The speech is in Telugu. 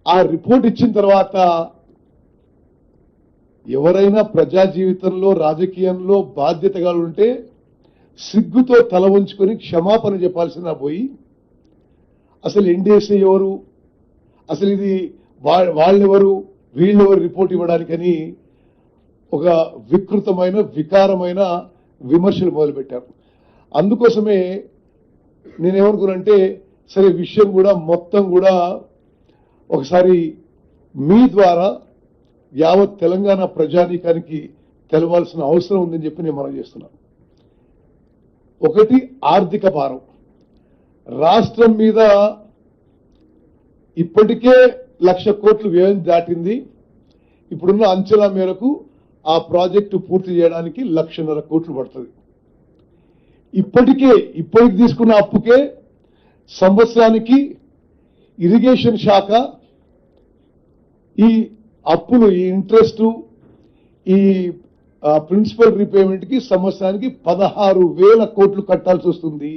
ఆ రిపోర్ట్ ఇచ్చిన తర్వాత ఎవరైనా ప్రజా జీవితంలో రాజకీయంలో బాధ్యతగా ఉంటే సిగ్గుతో తల వంచుకొని క్షమాపణ చెప్పాల్సిన పోయి అసలు ఎన్డీఎస్ఏ ఎవరు, అసలు ఇది వాళ్ళెవరు, వీళ్ళెవరు రిపోర్ట్ ఇవ్వడానికని ఒక వికృతమైన వికారమైన విమర్శలు మొదలుపెట్టారు. అందుకోసమే నేనేమనుకున్నానంటే సరే విషయం కూడా మొత్తం కూడా ఒకసారి మీ ద్వారా యావత్ తెలంగాణ ప్రజానీకానికి తెలవాల్సిన అవసరం ఉందని చెప్పి నేను మనం చేస్తున్నాను. ఒకటి, ఆర్థిక భారం రాష్ట్రం మీద ఇప్పటికే 1,00,000 కోట్లు వ్యయం దాటింది. ఇప్పుడున్న అంచనా మేరకు ఆ ప్రాజెక్టు పూర్తి చేయడానికి 1,50,000 కోట్లు పడుతుంది. ఇప్పటికి తీసుకున్న అప్పుకే సంవత్సరానికి ఇరిగేషన్ శాఖ ఈ అప్పులు, ఈ ఇంట్రెస్ట్, ఈ ప్రిన్సిపల్ రీపేమెంట్ కి సంవత్సరానికి 16,000 కోట్లు కట్టాల్సి వస్తుంది.